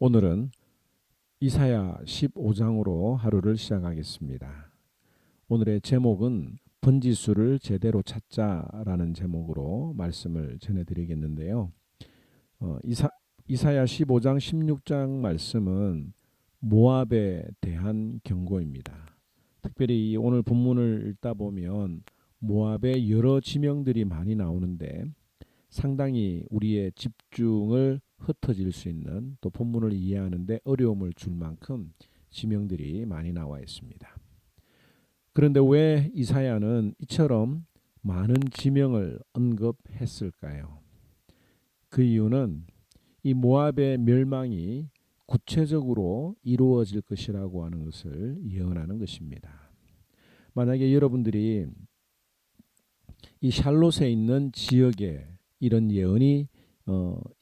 오늘은 이사야 15장으로 하루를 시작하겠습니다. 오늘의 제목은 번지수를 제대로 찾자라는 제목으로 말씀을 전해드리겠는데요. 이사야 15장 16장 말씀은 모압에 대한 경고입니다. 특별히 오늘 본문을 읽다 보면 모압의 여러 지명들이 많이 나오는데 상당히 우리의 집중을 흩어질 수 있는, 또 본문을 이해하는 데 어려움을 줄 만큼 지명들이 많이 나와 있습니다. 그런데 왜 이사야는 이처럼 많은 지명을 언급했을까요? 그 이유는 이 모압의 멸망이 구체적으로 이루어질 것이라고 하는 것을 예언하는 것입니다. 만약에 여러분들이 이 샬롯에 있는 지역에 이런 예언이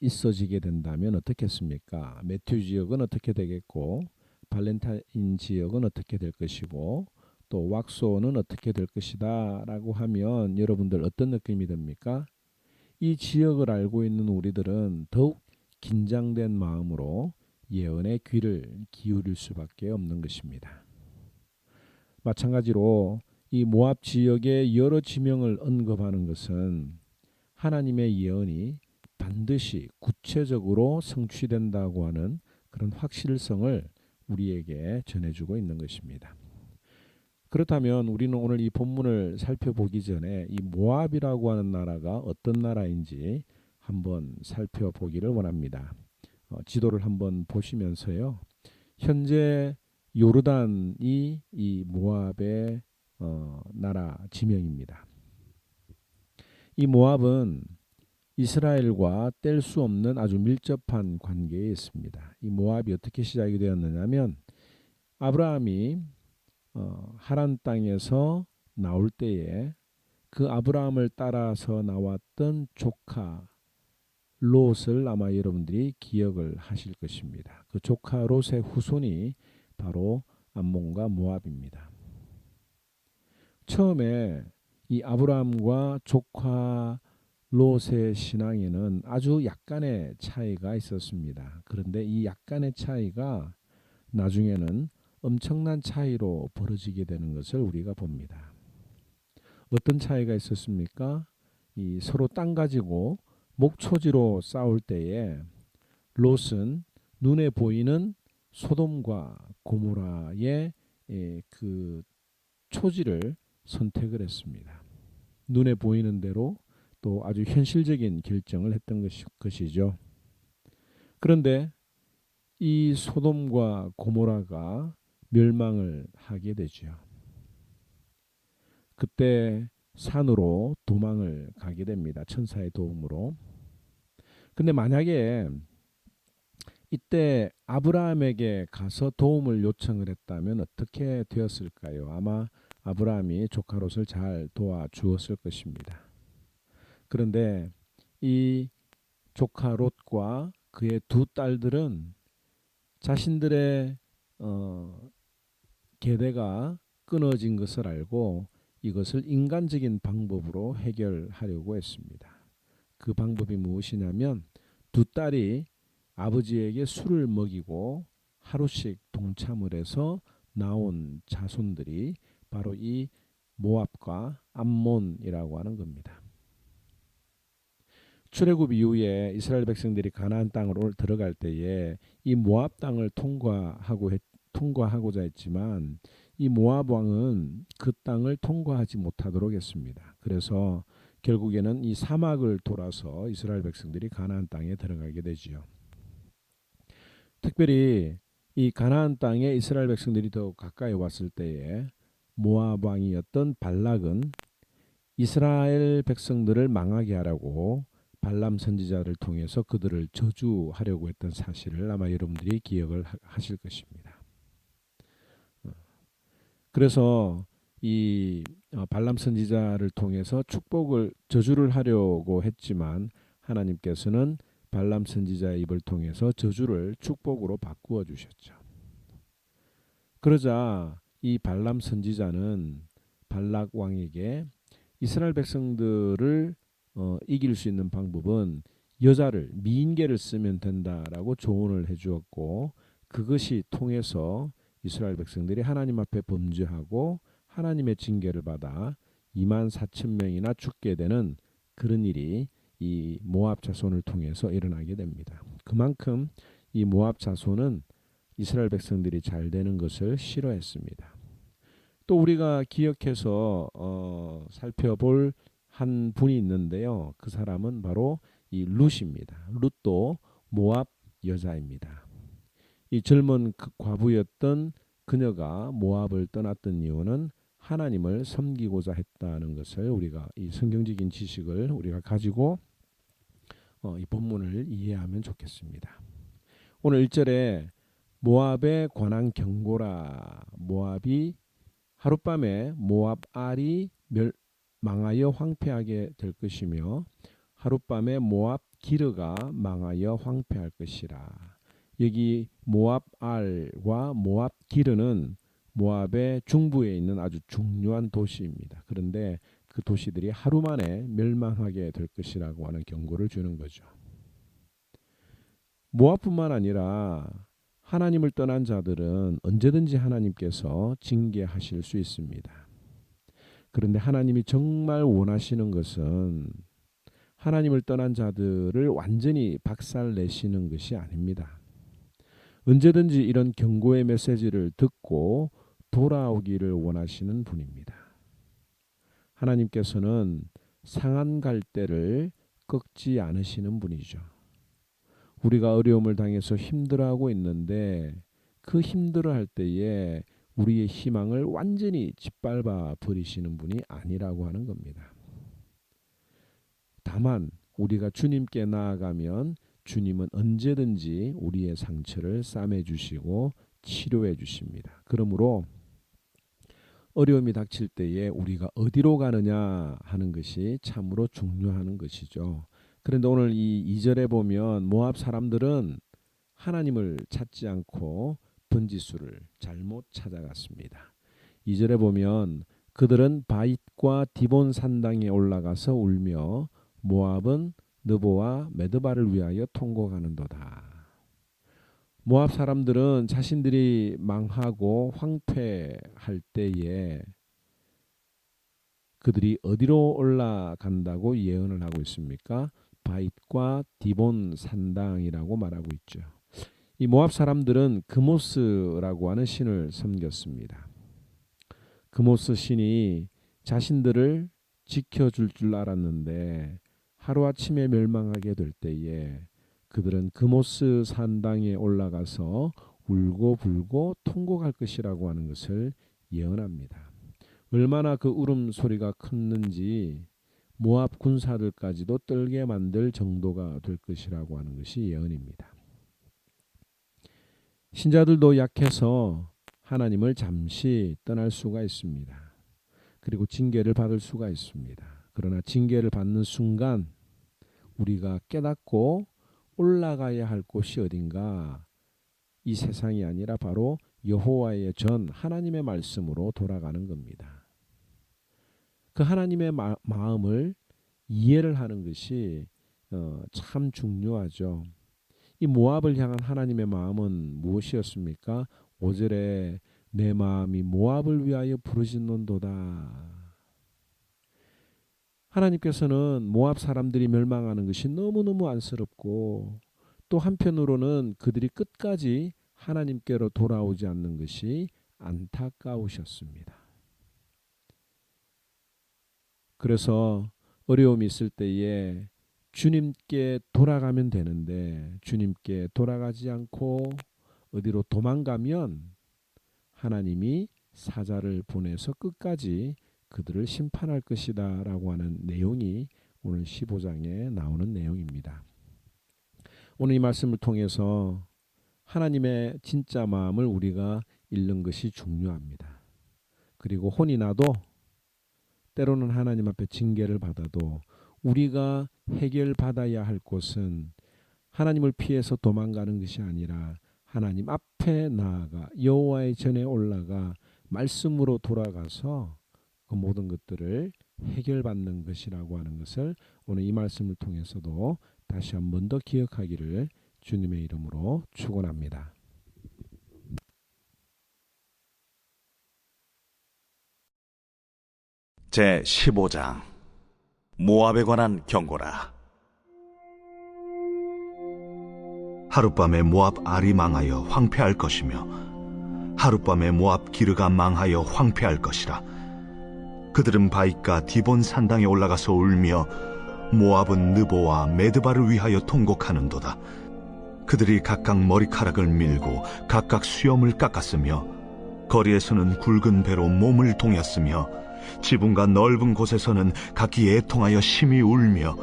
있어지게 된다면 어떻겠습니까? 매튜 지역은 어떻게 되겠고, 발렌타인 지역은 어떻게 될 것이고, 또 왁소는 어떻게 될 것이다 라고 하면 여러분들 어떤 느낌이 듭니까? 이 지역을 알고 있는 우리들은 더욱 긴장된 마음으로 예언의 귀를 기울일 수밖에 없는 것입니다. 마찬가지로 이 모압 지역의 여러 지명을 언급하는 것은 하나님의 예언이 반드시 구체적으로 성취된다고 하는 그런 확실성을 우리에게 전해주고 있는 것입니다. 그렇다면 우리는 오늘 이 본문을 살펴보기 전에 이 모압이라고 하는 나라가 어떤 나라인지 한번 살펴보기를 원합니다. 지도를 한번 보시면서요. 현재 요르단이 이 모압의 나라 지명입니다. 이 모압은 이스라엘과 뗄 수 없는 아주 밀접한 관계에 있습니다. 이 모압이 어떻게 시작이 되었느냐면 아브라함이 하란 땅에서 나올 때에 그 아브라함을 따라서 나왔던 조카 롯을 아마 여러분들이 기억을 하실 것입니다. 그 조카 롯의 후손이 바로 암몬과 모압입니다. 처음에 이 아브라함과 조카 롯의 신앙에는 아주 약간의 차이가 있었습니다. 그런데 이 약간의 차이가 나중에는 엄청난 차이로 벌어지게 되는 것을 우리가 봅니다. 어떤 차이가 있었습니까? 이 서로 땅 가지고 목초지로 싸울 때에 롯은 눈에 보이는 소돔과 고모라의 그 초지를 선택을 했습니다. 눈에 보이는 대로 또 아주 현실적인 결정을 했던 것이죠. 그런데 이 소돔과 고모라가 멸망을 하게 되죠. 그때 산으로 도망을 가게 됩니다. 천사의 도움으로. 근데 만약에 이때 아브라함에게 가서 도움을 요청을 했다면 어떻게 되었을까요? 아마 아브라함이 조카 롯을 잘 도와주었을 것입니다. 그런데 이 조카 롯과 그의 두 딸들은 자신들의 계대가 끊어진 것을 알고 이것을 인간적인 방법으로 해결하려고 했습니다. 그 방법이 무엇이냐면 두 딸이 아버지에게 술을 먹이고 하루씩 동참을 해서 나온 자손들이 바로 이 모압과 암몬이라고 하는 겁니다. 출애굽 이후에 이스라엘 백성들이 가나안 땅으로 들어갈 때에 이 모압 땅을 통과하고자 했지만 이 모압 왕은 그 땅을 통과하지 못하도록 했습니다. 그래서 결국에는 이 사막을 돌아서 이스라엘 백성들이 가나안 땅에 들어가게 되지요. 특별히 이 가나안 땅에 이스라엘 백성들이 더 가까이 왔을 때에 모압 왕이었던 발락은 이스라엘 백성들을 망하게 하라고 발람 선지자를 통해서 그들을 저주하려고 했던 사실을 아마 여러분들이 기억을 하실 것입니다. 그래서 이 발람 선지자를 통해서 저주를 하려고 했지만 하나님께서는 발람 선지자의 입을 통해서 저주를 축복으로 바꾸어 주셨죠. 그러자 이 발람 선지자는 발락 왕에게 이스라엘 백성들을 이길 수 있는 방법은 여자를 미인계를 쓰면 된다라고 조언을 해주었고 그것이 통해서 이스라엘 백성들이 하나님 앞에 범죄하고 하나님의 징계를 받아 2만 4천 명이나 죽게 되는 그런 일이 이 모압 자손을 통해서 일어나게 됩니다. 그만큼 이 모압 자손은 이스라엘 백성들이 잘 되는 것을 싫어했습니다. 또 우리가 기억해서 살펴볼 한 분이 있는데요. 그 사람은 바로 이 룻입니다. 룻도 모압 여자입니다. 이 젊은 과부였던 그녀가 모압을 떠났던 이유는 하나님을 섬기고자 했다는 것을 우리가 이 성경적인 지식을 우리가 가지고 이 본문을 이해하면 좋겠습니다. 오늘 1절에 모압에 관한 경고라. 모압이 하룻밤에 모압 알이 망하여 황폐하게 될 것이며 하룻밤에 모압 기르가 망하여 황폐할 것이라. 여기 모압 알과 모압 기르는 모압의 중부에 있는 아주 중요한 도시입니다. 그런데 그 도시들이 하루 만에 멸망하게 될 것이라고 하는 경고를 주는 거죠. 모압뿐만 아니라 하나님을 떠난 자들은 언제든지 하나님께서 징계하실 수 있습니다. 그런데 하나님이 정말 원하시는 것은 하나님을 떠난 자들을 완전히 박살내시는 것이 아닙니다. 언제든지 이런 경고의 메시지를 듣고 돌아오기를 원하시는 분입니다. 하나님께서는 상한 갈대를 꺾지 않으시는 분이죠. 우리가 어려움을 당해서 힘들어하고 있는데 그 힘들어할 때에 우리의 희망을 완전히 짓밟아 버리시는 분이 아니라고 하는 겁니다. 다만 우리가 주님께 나아가면 주님은 언제든지 우리의 상처를 싸매 주시고 치료해 주십니다. 그러므로 어려움이 닥칠 때에 우리가 어디로 가느냐 하는 것이 참으로 중요한 것이죠. 그런데 오늘 이 2절에 보면 모압 사람들은 하나님을 찾지 않고 번지수를 잘못 찾아갔습니다. 2절에 보면 그들은 바잇과 디본 산당에 올라가서 울며 모압은 느보와 메드바를 위하여 통곡하는도다. 모압 사람들은 자신들이 망하고 황폐할 때에 그들이 어디로 올라간다고 예언을 하고 있습니까? 바잇과 디본 산당이라고 말하고 있죠. 이 모압 사람들은 그모스라고 하는 신을 섬겼습니다. 그모스 신이 자신들을 지켜줄 줄 알았는데 하루아침에 멸망하게 될 때에 그들은 그모스 산당에 올라가서 울고 불고 통곡할 것이라고 하는 것을 예언합니다. 얼마나 그 울음소리가 컸는지 모압 군사들까지도 떨게 만들 정도가 될 것이라고 하는 것이 예언입니다. 신자들도 약해서 하나님을 잠시 떠날 수가 있습니다. 그리고 징계를 받을 수가 있습니다. 그러나 징계를 받는 순간 우리가 깨닫고 올라가야 할 곳이 어딘가, 이 세상이 아니라 바로 여호와의 전 하나님의 말씀으로 돌아가는 겁니다. 그 하나님의 마음을 이해를 하는 것이 참 중요하죠. 이 모압을 향한 하나님의 마음은 무엇이었습니까? 5절에 내 마음이 모압을 위하여 부르짖는도다. 하나님께서는 모압 사람들이 멸망하는 것이 너무너무 안쓰럽고 또 한편으로는 그들이 끝까지 하나님께로 돌아오지 않는 것이 안타까우셨습니다. 그래서 어려움이 있을 때에 주님께 돌아가면 되는데 주님께 돌아가지 않고 어디로 도망가면 하나님이 사자를 보내서 끝까지 그들을 심판할 것이다 라고 하는 내용이 오늘 15장에 나오는 내용입니다. 오늘 이 말씀을 통해서 하나님의 진짜 마음을 우리가 읽는 것이 중요합니다. 그리고 혼이 나도 때로는 하나님 앞에 징계를 받아도 우리가 해결받아야 할 곳은 하나님을 피해서 도망가는 것이 아니라 하나님 앞에 나아가 여호와의 전에 올라가 말씀으로 돌아가서 그 모든 것들을 해결받는 것이라고 하는 것을 오늘 이 말씀을 통해서도 다시 한 번 더 기억하기를 주님의 이름으로 축원합니다. 제 15장 모압에 관한 경고라. 하룻밤에 모압 알이 망하여 황폐할 것이며 하룻밤에 모압 기르가 망하여 황폐할 것이라. 그들은 바이까 디본 산당에 올라가서 울며 모압은 느보와 메드바를 위하여 통곡하는도다. 그들이 각각 머리카락을 밀고 각각 수염을 깎았으며 거리에서는 굵은 배로 몸을 동였으며 지붕과 넓은 곳에서는 각기 애통하여 심히 울며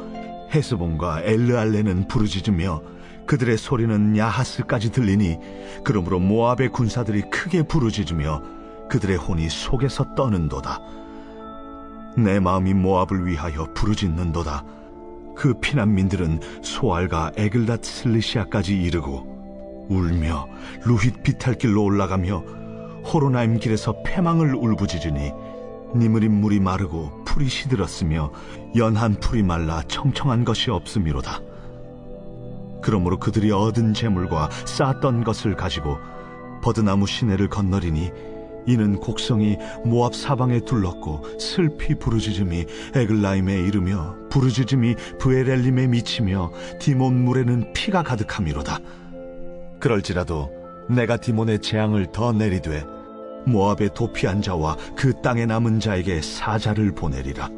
헤스본과 엘르알레는 부르짖으며 그들의 소리는 야하스까지 들리니 그러므로 모압의 군사들이 크게 부르짖으며 그들의 혼이 속에서 떠는도다. 내 마음이 모압을 위하여 부르짖는도다. 그 피난민들은 소알과 에글랏 슬리시아까지 이르고 울며 루힛 비탈길로 올라가며 호로나임 길에서 패망을 울부짖으니 니므린 물이 마르고 풀이 시들었으며 연한 풀이 말라 청청한 것이 없음이로다. 그러므로 그들이 얻은 재물과 쌓았던 것을 가지고 버드나무 시내를 건너리니 이는 곡성이 모압 사방에 둘렀고 슬피 부르짖음이 에글라임에 이르며 부르짖음이 브에렐림에 미치며 디몬 물에는 피가 가득함이로다. 그럴지라도 내가 디몬의 재앙을 더 내리되 모압의 도피한 자와 그 땅에 남은 자에게 사자를 보내리라.